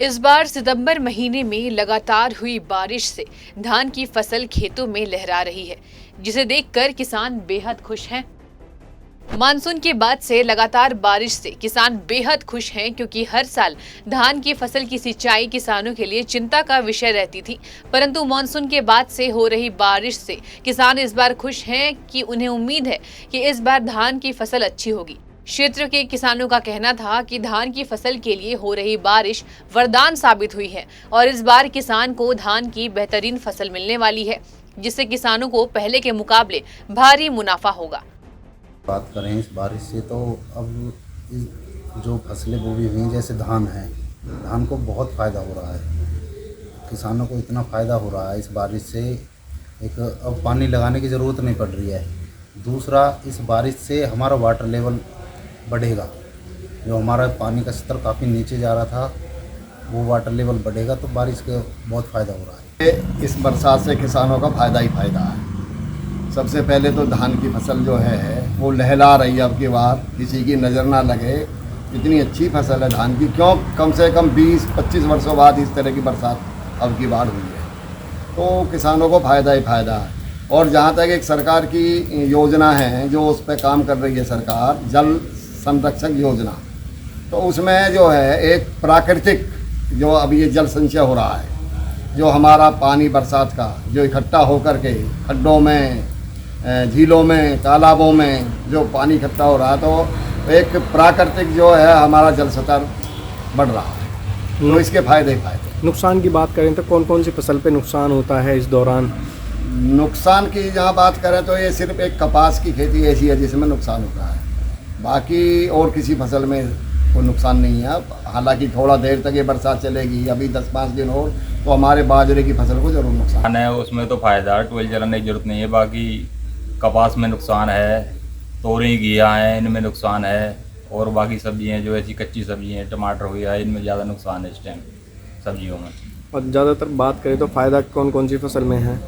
इस बार सितंबर महीने में लगातार हुई बारिश से धान की फसल खेतों में लहरा रही है, जिसे देखकर किसान बेहद खुश हैं। मानसून के बाद से लगातार बारिश से किसान बेहद खुश हैं, क्योंकि हर साल धान की फसल की सिंचाई किसानों के लिए चिंता का विषय रहती थी। परंतु मानसून के बाद से हो रही बारिश से किसान इस बार खुश हैं कि उन्हें उम्मीद है कि इस बार धान की फसल अच्छी होगी। क्षेत्र के किसानों का कहना था कि धान की फसल के लिए हो रही बारिश वरदान साबित हुई है और इस बार किसान को धान की बेहतरीन फसल मिलने वाली है, जिससे किसानों को पहले के मुकाबले भारी मुनाफा होगा। बात करें इस बारिश से तो अब जो फसलें बोई हुई हैं, जैसे धान है, धान को बहुत फ़ायदा हो रहा है। किसानों को इतना फ़ायदा हो रहा है इस बारिश से, एक अब पानी लगाने की ज़रूरत नहीं पड़ रही है। दूसरा, इस बारिश से हमारा वाटर लेवल बढ़ेगा। जो हमारा पानी का स्तर काफ़ी नीचे जा रहा था, वो वाटर लेवल बढ़ेगा, तो बारिश का बहुत फ़ायदा हो रहा है। इस बरसात से किसानों का फ़ायदा ही फ़ायदा है। सबसे पहले तो धान की फसल जो है वो लहला रही है। अब की बार किसी की नज़र ना लगे, इतनी अच्छी फसल है धान की। क्यों कम से कम 20-25 वर्षों बाद इस तरह की बरसात अब की बार हुई है, तो किसानों को फ़ायदा ही फ़ायदा है। और जहाँ तक एक सरकार की योजना है जो उस पर काम कर रही है सरकार, जल संरक्षक योजना, तो उसमें जो है एक प्राकृतिक जो अभी ये जल संचय हो रहा है, जो हमारा पानी बरसात का जो इकट्ठा होकर के खड्डों में, झीलों में, तालाबों में जो पानी इकट्ठा हो रहा है, तो एक प्राकृतिक जो है हमारा जल स्तर बढ़ रहा है, तो इसके फ़ायदे ही फ़ायदे। नुकसान की बात करें तो कौन कौन सी फसल पे नुकसान होता है इस दौरान? नुकसान की जहाँ बात करें तो ये सिर्फ एक कपास की खेती ऐसी है जिसमें नुकसान होता है, बाकी और किसी फसल में कोई नुकसान नहीं है। हालांकि थोड़ा देर तक ये बरसात चलेगी, अभी 10-5 दिन और, तो हमारे बाजरे की फसल को जरूर नुकसान है। उसमें तो फ़ायदा है, ट्यूबवेल चलाने की जरूरत नहीं है। बाकी कपास में नुकसान है, तोरी घिया हैं, इनमें नुकसान है, और बाकी सब्जियाँ जो ऐसी कच्ची सब्जी हैं, टमाटर हो गया, इनमें ज़्यादा नुकसान है इस टाइम सब्जियों में। और ज़्यादातर बात करें तो फ़ायदा कौन कौन सी फसल में है?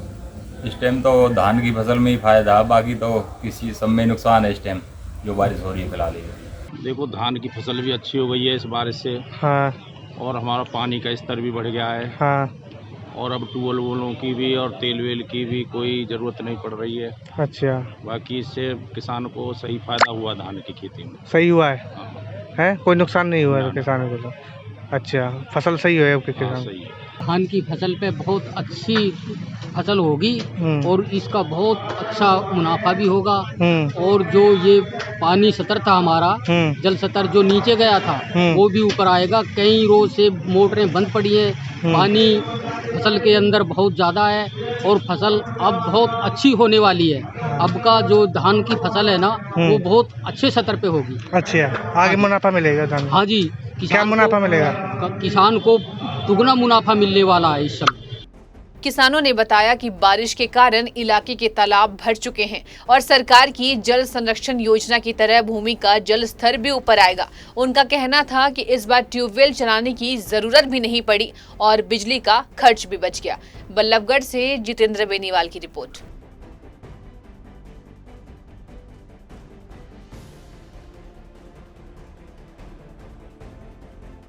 इस टाइम तो धान की फसल में ही फ़ायदा है, बाकी तो किसी सब में नुकसान है इस टाइम जो बारिश हो रही है फिलहाल। देखो, धान की फसल भी अच्छी हो गई है इस बारिश से। हाँ। और हमारा पानी का स्तर भी बढ़ गया है। हाँ। और अब ट्यूबवेल वोलों की भी और तेल वेल की भी कोई ज़रूरत नहीं पड़ रही है। अच्छा। बाकी इससे किसान को सही फायदा हुआ धान की खेती में। सही हुआ है? हाँ। है कोई नुकसान नहीं हुआ है ना। किसानों को तो? अच्छा, फसल सही है आपके हाँ, किसान? सही है। धान की फसल पे बहुत अच्छी फसल होगी और इसका बहुत अच्छा मुनाफा भी होगा। और जो ये पानी स्तर था हमारा, जल स्तर जो नीचे गया था वो भी ऊपर आएगा। कई रोज से मोटरें बंद पड़ी है, पानी फसल के अंदर बहुत ज़्यादा है और फसल अब बहुत अच्छी होने वाली है। अब का जो धान की फसल है ना, वो बहुत अच्छे स्तर पे होगी। अच्छा, आगे मुनाफा मिलेगा धान? हाँ जी। क्या मुनाफा मिलेगा? किसान को दुगना मुनाफा मिलने वाला है इस समय। किसानों ने बताया कि बारिश के कारण इलाके के तालाब भर चुके हैं और सरकार की जल संरक्षण योजना की तरह भूमि का जल स्तर भी ऊपर आएगा। उनका कहना था कि इस बार ट्यूबवेल चलाने की जरूरत भी नहीं पड़ी और बिजली का खर्च भी बच गया। बल्लभगढ़ से जितेंद्र बेनीवाल की रिपोर्ट।